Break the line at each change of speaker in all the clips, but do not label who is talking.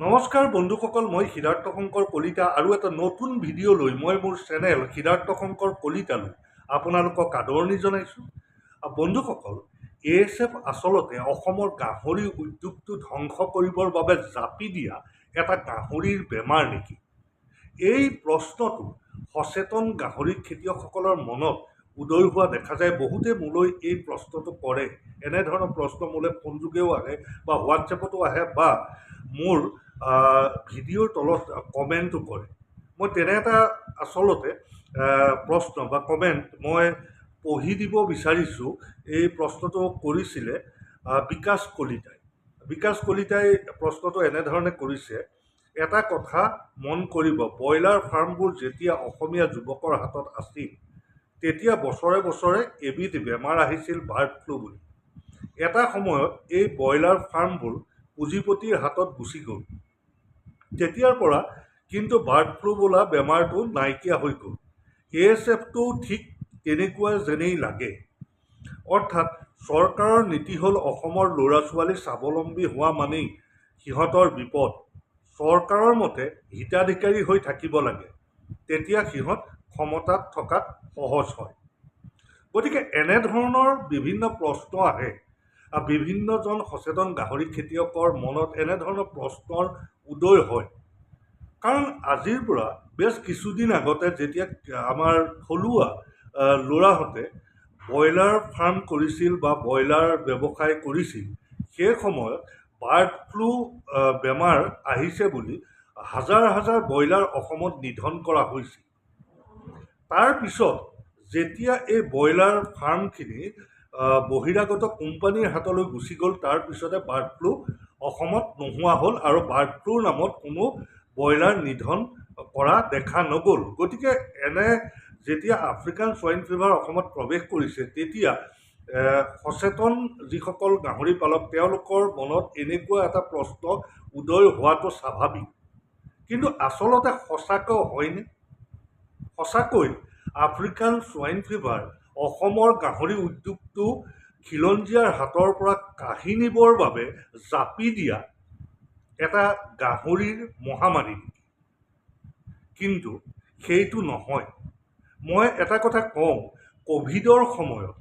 নমস্কাৰ বন্ধুসকল, মই সিদ্ধাৰ্থ শংকৰ কলিতা আৰু এটা নতুন ভিডিঅ' লৈ মই মোৰ চেনেল সিদ্ধাৰ্থ শংকৰ কলিতালৈ আপোনালোকক আদৰণি জনাইছোঁ। বন্ধুসকল, ASF আচলতে অসমৰ গাহৰি উদ্যোগটো ধ্বংস কৰিবৰ বাবে জাপি দিয়া এটা গাহৰিৰ বেমাৰ নেকি? এই প্ৰশ্নটো সচেতন গাহৰি খেতিয়কসকলৰ মনত উদয় হোৱা দেখা যায়। বহুতে মোলৈ এই প্ৰশ্নটো কৰে। এনেধৰণৰ প্ৰশ্ন মোলৈ ফোনযোগেও আহে বা হোৱাটছএপতো আহে বা মোৰ ভিডিঅ'ৰ তলত কমেণ্টো কৰে। মই তেনে এটা আচলতে প্ৰশ্ন বা কমেণ্ট মই পঢ়ি দিব বিচাৰিছোঁ। এই প্ৰশ্নটো কৰিছিলে বিকাশ কলিতাই প্ৰশ্নটো এনেধৰণে কৰিছে। এটা কথা মন কৰিব, ব্ৰইলাৰ ফাৰ্মবোৰ যেতিয়া অসমীয়া যুৱকৰ হাতত আছিল তেতিয়া বছৰে বছৰে এবিধ বেমাৰ আহিছিল, বাৰ্ড ফ্লু বুলি। এটা সময়ত এই ব্ৰইলাৰ ফাৰ্মবোৰ পুঁজিপতিৰ হাতত গুচি গ'ল। তেতিয়াৰ পৰা কিন্তু বাৰ্ড ফ্লু বোলা বেমাৰটো নাইকিয়া হৈ গ'ল। ASFটো ঠিক তেনেকুৱা যেনেই লাগে। অৰ্থাৎ চৰকাৰৰ নীতি হ'ল অসমৰ ল'ৰা ছোৱালী স্বাৱলম্বী হোৱা মানেই সিহঁতৰ বিপদ। চৰকাৰৰ মতে হিতাধিকাৰী হৈ থাকিব লাগে, তেতিয়া সিহঁত ক্ষমতাত থকাত সহজ হয়। গতিকে এনেধৰণৰ বিভিন্ন প্ৰশ্ন আহে। বিভিন্নজন সচেতন গাহৰি খেতিয়কৰ মনত এনেধৰণৰ প্ৰশ্নৰ উদয় হয়। কাৰণ আজিৰ পৰা বেছ কিছুদিন আগতে যেতিয়া আমাৰ থলুৱা ল'ৰাহঁতে ব্ৰইলাৰ ফাৰ্ম কৰিছিল বা ব্ৰইলাৰ ব্যৱসায় কৰিছিল, সেই সময়ত বাৰ্ড ফ্লু বেমাৰ আহিছে বুলি হাজাৰ হাজাৰ ব্ৰইলাৰ অসমত নিধন কৰা হৈছিল। তাৰপিছত যেতিয়া এই ব্ৰইলাৰ ফাৰ্মখিনি বহিৰাগত কোম্পানীৰ হাতলৈ গুচি গ'ল, তাৰপিছতে বাৰ্ড ফ্লু অসমত নোহোৱা হ'ল আৰু বাৰ্ড ফ্লুৰ নামত কোনো ব্ৰইলাৰ নিধন কৰা দেখা নগ'ল। গতিকে যেতিয়া আফ্ৰিকান স্ৱাইন ফিভাৰ অসমত প্ৰৱেশ কৰিছে, তেতিয়া সচেতন যিসকল গাহৰি পালক তেওঁলোকৰ মনত এনেকুৱা এটা প্ৰশ্ন উদয় হোৱাটো স্বাভাৱিক। কিন্তু আচলতে সঁচাকৈ হয়নে? সঁচাকৈ আফ্ৰিকান স্ৱাইন ফিভাৰ অসমৰ গাহৰি উদ্যোগটো খিলঞ্জীয়াৰ হাতৰ পৰা কাঢ়ি নিবৰ বাবে জাপি দিয়া এটা গাহৰিৰ মহামাৰী নেকি? কিন্তু সেইটো নহয়। মই এটা কথা কওঁ, ক'ভিডৰ সময়ত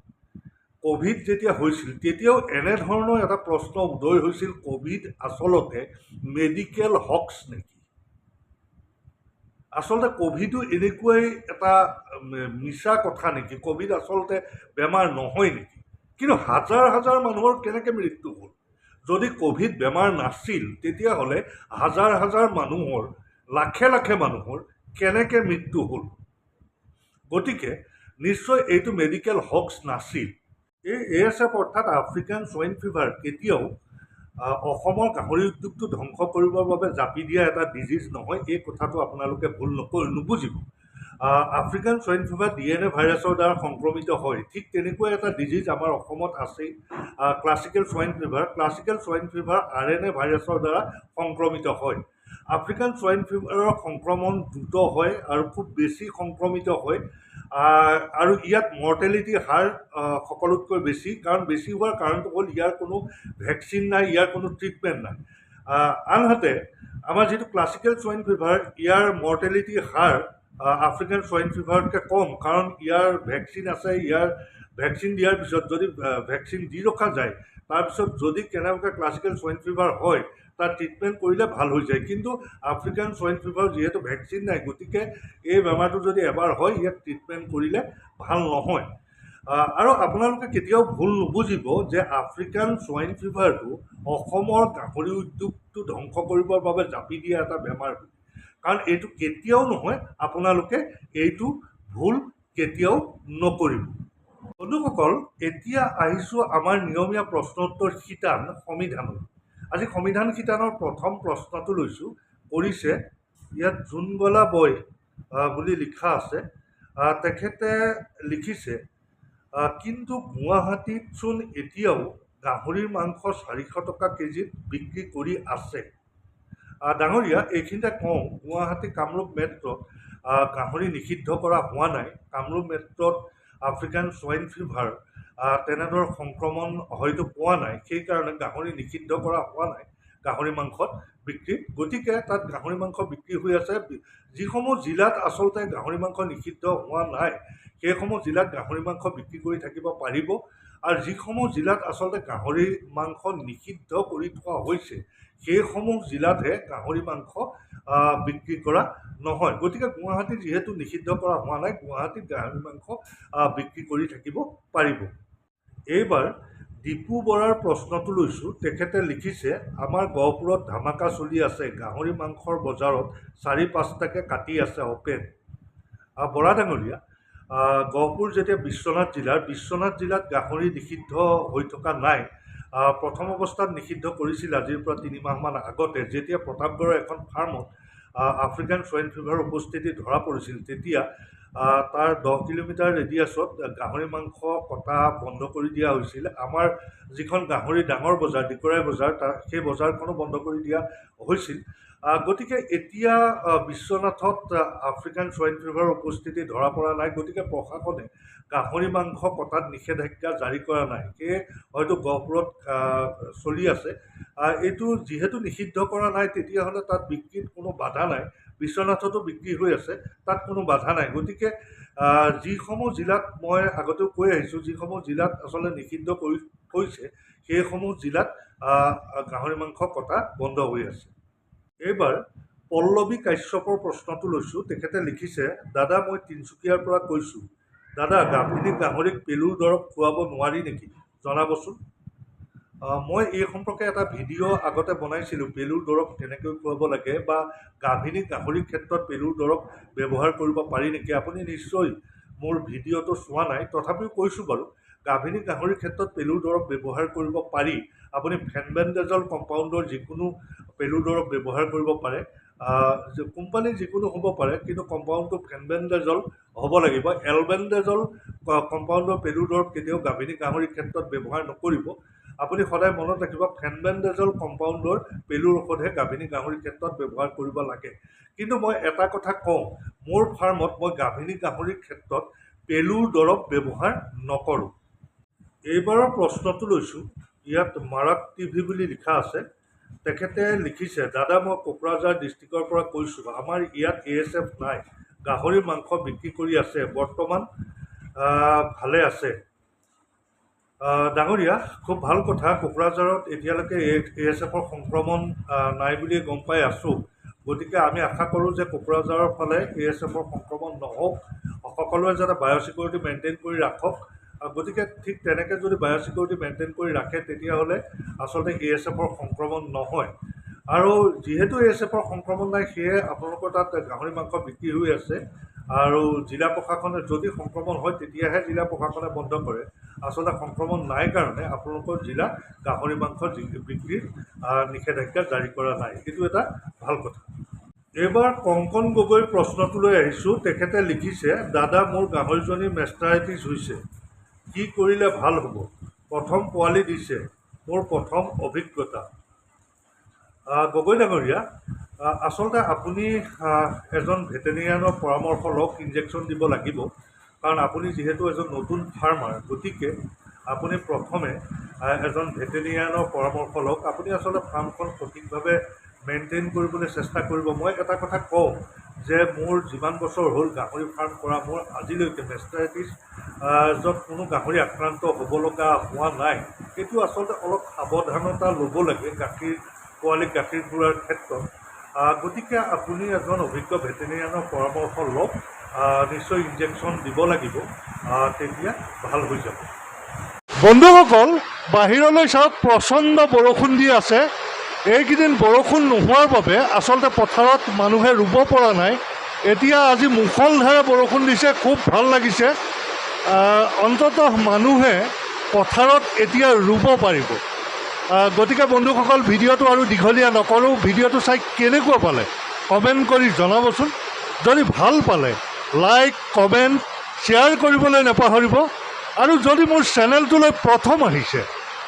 ক'ভিড যেতিয়া হৈছিল তেতিয়াও এনেধৰণৰ এটা প্ৰশ্ন উদয় হৈছিল, ক'ভিড আচলতে মেডিকেল হক্স নেকি? আচলতে ক'ভিডো এনেকুৱাই এটা মিছা কথা নেকি? ক'ভিড আচলতে বেমাৰ নহয় নেকি? কিন্তু হাজাৰ হাজাৰ মানুহৰ কেনেকৈ মৃত্যু হ'ল? যদি ক'ভিড বেমাৰ নাছিল তেতিয়াহ'লে হাজাৰ হাজাৰ মানুহৰ, লাখে লাখে মানুহৰ কেনেকৈ মৃত্যু হ'ল? গতিকে নিশ্চয় এইটো মেডিকেল হক্স নাছিল। এই ASF অৰ্থাৎ আফ্ৰিকান স্ৱাইন ফিভাৰ কেতিয়াও অসমৰ গাহৰি উদ্যোগটো ধ্বংস কৰিবৰ বাবে জাপি দিয়া এটা ডিজিজ নহয়। এই কথাটো আপোনালোকে ভুল নুবুজিব। আফ্ৰিকান স্ৱাইন ফিভাৰ DNA ভাইৰাছৰ দ্বাৰা সংক্ৰমিত হয়। ঠিক তেনেকুৱা এটা ডিজিজ আমাৰ অসমত আছেই, classical swine fever. Classical swine fever RNA ভাইৰাছৰ দ্বাৰা সংক্ৰমিত হয়। আফ্ৰিকান স্ৱাইন ফিভাৰৰ সংক্ৰমণ দ্ৰুত হয় আৰু খুব বেছি সংক্ৰমিত হয়, আৰু ইয়াত মৰ্টেলিটি হাৰ সকলোতকৈ বেছি। কাৰণ বেছি হোৱাৰ কাৰণটো হ'ল ইয়াৰ কোনো ভেকচিন নাই, ইয়াৰ কোনো ট্ৰিটমেণ্ট নাই। আনহাতে আমাৰ যিটো ক্লাছিকেল স্ৱাইন ফিভাৰ, ইয়াৰ মৰ্টেলিটি হাৰ আফ্ৰিকান স্ৱাইন ফিভাৰতকৈ কম, কাৰণ ইয়াৰ ভেকচিন আছে। ইয়াৰ ভেকচিন দিয়াৰ পিছত যদি ভেকচিন দি ৰখা যায়, তাৰপিছত যদি কেনেবাকৈ ক্লাছিকেল স্ৱাইন ফিভাৰ হয়, তাৰ ট্ৰিটমেণ্ট কৰিলে ভাল হৈ যায়। কিন্তু আফ্ৰিকান স্ৱাইন ফিভাৰ যিহেতু ভেকচিন নাই, গতিকে এই বেমাৰটো যদি এবাৰ হয়, ইয়াক ট্ৰিটমেণ্ট কৰিলে ভাল নহয়। আৰু আপোনালোকে কেতিয়াও ভুল নুবুজিব যে আফ্ৰিকান স্ৱাইন ফিভাৰটো অসমৰ গাহৰি উদ্যোগটো ধ্বংস কৰিবৰ বাবে জাপি দিয়া এটা বেমাৰ। কাৰণ এইটো কেতিয়াও নহয়। আপোনালোকে এইটো ভুল কেতিয়াও নকৰিব। বন্ধুসকল, এতিয়া আহিছোঁ আমাৰ নিয়মীয়া প্ৰশ্নোত্তৰ শিতান সংবিধানত। আজি সংবিধান শিতানৰ প্ৰথম প্ৰশ্নটো লৈছোঁ। কৰিছে ইয়াত জোনবলা বয় বুলি লিখা আছে। তেখেতে লিখিছে, কিন্তু গুৱাহাটীত চোন এতিয়াও গাহৰিৰ মাংস 400 টকা কেজিত বিক্ৰী কৰি আছে। ডাঙৰীয়া, এইখিনিতে কওঁ, গুৱাহাটী কামৰূপ মেট্ৰত গাহৰি নিষিদ্ধ কৰা হোৱা নাই। কামৰূপ মেট্ৰত আফ্ৰিকান স্ৱাইন ফিভাৰ তেনেদৰে সংক্ৰমণ হয়তো পোৱা নাই, সেইকাৰণে গাহৰি নিষিদ্ধ কৰা হোৱা নাই। গাহৰি মাংসত বিক্ৰী। গতিকে তাত গাহৰি মাংস বিক্ৰী হৈ আছে। যিসমূহ জিলাত আচলতে গাহৰি মাংস নিষিদ্ধ হোৱা নাই সেইসমূহ জিলাত গাহৰি মাংস বিক্ৰী কৰি থাকিব পাৰিব, আৰু যিসমূহ জিলাত আচলতে গাহৰি মাংস নিষিদ্ধ কৰি থোৱা হৈছে সেইসমূহ জিলাতহে গাহৰি মাংস বিক্ৰী কৰা নহয়। গতিকে গুৱাহাটীত যিহেতু নিষিদ্ধ কৰা হোৱা নাই, গুৱাহাটীত গাহৰি মাংস বিক্ৰী কৰি থাকিব পাৰিব। এইবাৰ দীপু বৰাৰ প্ৰশ্নটো লৈছোঁ। তেখেতে লিখিছে, আমাৰ গহপুৰত ধামাকা চলি আছে, গাহৰি মাংসৰ বজাৰত 4-5টাকৈ কাটি আছে অপেন। বৰা ডাঙৰীয়া, গহপুৰ যেতিয়া বিশ্বনাথ জিলাত গাহৰি নিষিদ্ধ হৈ থকা নাই। প্ৰথম অৱস্থাত নিষিদ্ধ কৰিছিল আজিৰ পৰা 3 মাহমান আগতে, যেতিয়া প্ৰতাপগড়ৰ এখন ফাৰ্মত আফ্ৰিকান সোয়াইন ফিভাৰ উপস্থিতি ধৰা পৰিছিল। তেতিয়া তাৰ 10 কিলোমিটাৰ ৰেডিয়াছত গাহৰি মাংস কটা বন্ধ কৰি দিয়া হৈছিল। আমাৰ যিখন গাহৰি ডাঙৰ বজাৰ ডিকৰাই বজাৰ, সেই বজাৰখনো বন্ধ কৰি দিয়া হৈছিল। গতিকে এতিয়া বিশ্বনাথত আফ্ৰিকান সোয়াইন ফিভাৰৰ উপস্থিতি ধৰা পৰা নাই। গতিকে প্ৰশাসনে গাহৰি মাংস কটাত নিষেধাজ্ঞা জাৰি কৰা নাই। সেয়ে হয়তো গহপুৰত চলি আছে। এইটো যিহেতু নিষিদ্ধ কৰা নাই, তেতিয়াহ'লে তাত বিক্ৰীত কোনো বাধা নাই। বিশ্বনাথতো বিক্ৰী হৈ আছে, তাত কোনো বাধা নাই। গতিকে যিসমূহ জিলাত মই আগতেও কৈ আহিছোঁ, যিসমূহ জিলাত আচলতে নিষিদ্ধ কৰি থৈছে সেইসমূহ জিলাত গাহৰি মাংস কটা বন্ধ হৈ আছে। এইবাৰ পল্লৱী কাশ্যপৰ প্ৰশ্নটো লৈছোঁ। তেখেতে লিখিছে, দাদা মই তিনিচুকীয়াৰ পৰা কৈছোঁ, দাদা গাভিনী গাহৰিক পেলুৰ দৰৱ খুৱাব নোৱাৰি নেকি, জনাবচোন। মই এই সম্পৰ্কে এটা ভিডিঅ' আগতে বনাইছিলোঁ, পেলুৰ দৰৱ কেনেকৈ খুৱাব লাগে বা গাভিনী গাহৰিৰ ক্ষেত্ৰত পেলুৰ দৰৱ ব্যৱহাৰ কৰিব পাৰি নেকি। আপুনি নিশ্চয় মোৰ ভিডিঅ'টো চোৱা নাই, তথাপিও কৈছোঁ বাৰু। গাভিনী গাহৰিৰ ক্ষেত্ৰত পেলুৰ দৰৱ ব্যৱহাৰ কৰিব পাৰি। আপুনি ফেনবেণ্ডাজল কম্পাউণ্ডৰ যিকোনো পেলুৰ দৰৱ ব্যৱহাৰ কৰিব পাৰে। কোম্পানী যিকোনো হ'ব পাৰে, কিন্তু কম্পাউণ্ডটো ফেনবেণ্ডাজল হ'ব লাগিব। এলবেণ্ডাজল কম্পাউণ্ডৰ পেলুৰ দৰৱ কেতিয়াও গাভিনী গাহৰিৰ ক্ষেত্ৰত ব্যৱহাৰ নকৰিব। আপুনি সদায় মনত ৰাখিব, ফেনবেণ্ডাজল কম্পাউণ্ডৰ পেলুৰ ঔষধহে গাভিনী গাহৰিৰ ক্ষেত্ৰত ব্যৱহাৰ কৰিব লাগে। কিন্তু মই এটা কথা কওঁ, মোৰ ফাৰ্মত মই গাভিনী গাহৰিৰ ক্ষেত্ৰত পেলুৰ দৰৱ ব্যৱহাৰ নকৰোঁ। এইবাৰৰ প্ৰশ্নটো লৈছোঁ। ইয়াত মাৰাক টিভি বুলি লিখা আছে। তেখেতে লিখিছে, দাদা মই কোকৰাঝাৰ ডিষ্ট্ৰিক্টৰ পৰা কৈছোঁ, আমাৰ ইয়াত ASF নাই, গাহৰিৰ মাংস বিক্ৰী কৰি আছে, বৰ্তমান ভালে আছে। ডাঙৰীয়া, খুব ভাল কথা। কোকৰাঝাৰত এতিয়ালৈকে ASFৰ সংক্ৰমণ নাই বুলি গম পাই আছোঁ। গতিকে আমি আশা কৰোঁ যে কোকৰাঝাৰৰ ফালে ASFৰ সংক্ৰমণ নহওক, সকলোৱে যাতে বায়'চিকিউৰিটি মেইনটেইন কৰি ৰাখক। গতিকে ঠিক তেনেকৈ যদি বায়'চিকিউৰিটি মেইনটেইন কৰি ৰাখে, তেতিয়াহ'লে আচলতে ASFৰ সংক্ৰমণ নহয়। আৰু যিহেতু ASFৰ সংক্ৰমণ নাই, সেয়ে আপোনালোকৰ তাত গাহৰি মাংস বিক্ৰী হৈ আছে। আৰু জিলা প্ৰশাসনে যদি সংক্ৰমণ হয় তেতিয়াহে জিলা প্ৰশাসনে বন্ধ কৰে। আচলতে সংক্ৰমণ নাই কাৰণে আপোনালোকৰ জিলাত গাহৰি মাংস বিক্ৰীৰ নিষেধাজ্ঞা জাৰি কৰা নাই। এইটো এটা ভাল কথা। এইবাৰ কংকন গগৈৰ প্ৰশ্নটো লৈ আহিছোঁ। তেখেতে লিখিছে, দাদা মোৰ গাহৰিজনী মেষ্টাৰাইটিছ হৈছে, কি কৰিলে ভাল হ'ব, প্ৰথম পোৱালি দিছে, মোৰ প্ৰথম অভিজ্ঞতা। গগৈ ডাঙৰীয়া, আচলতে আপুনি এজন ভেটেৰিনেৰিয়ানৰ পৰামৰ্শ লওক, ইনজেকশ্যন দিব লাগিব। কাৰণ আপুনি যিহেতু এজন নতুন ফাৰ্মাৰ, গতিকে আপুনি প্ৰথমে এজন ভেটেৰিনেৰিয়ানৰ পৰামৰ্শ লওক। আপুনি আচলতে ফাৰ্মখন সঠিকভাৱে মেইনটেইন কৰিবলৈ চেষ্টা কৰিব। মই এটা কথা কওঁ যে মোৰ যিমান বছৰ হ'ল গাহৰি ফাৰ্ম কৰা, মোৰ আজিলৈকে মেষ্টাৰাইটিছ য'ত কোনো গাহৰি আক্ৰান্ত হ'ব লগা হোৱা নাই। এইটো আচলতে অলপ সাৱধানতা ল'ব লাগে পোৱালিক গাখীৰ খুওৱাৰ ক্ষেত্ৰত। গতিকে আপুনি এজন অভিজ্ঞ ভেটেৰিনেৰিয়ানৰ পৰামৰ্শ লওক, নিশ্চয় ইনজেকশ্যন দিব লাগিব, তেতিয়া ভাল হৈ যাব। বন্ধুসকল, বাহিৰলৈ চাওক, প্ৰচণ্ড বৰষুণ দি আছে। এইকেইদিন বৰষুণ নোহোৱাৰ বাবে আচলতে পথাৰত মানুহে ৰুব পৰা নাই। এতিয়া আজি মুষলধাৰে বৰষুণ দিছে, খুব ভাল লাগিছে। অন্ততঃ মানুহে পথাৰত এতিয়া ৰুব পাৰিব। গতিকে বন্ধুসকল, ভিডিঅ'টো আৰু দীঘলীয়া নকৰোঁ। ভিডিঅ'টো চাই কেনেকুৱা পালে কমেণ্ট কৰি জনাবচোন। যদি ভাল পালে লাইক, কমেণ্ট, শ্বেয়াৰ কৰিবলৈ নাপাহৰিব। আৰু যদি মোৰ চেনেলটোলৈ প্ৰথম আহিছে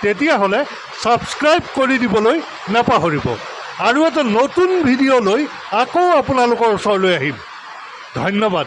তেতিয়াহ'লে ছাবস্ক্ৰাইব কৰি দিবলৈ নাপাহৰিব। আৰু এটা নতুন ভিডিঅ' লৈ আকৌ আপোনালোকৰ ওচৰলৈ আহিম। ধন্যবাদ।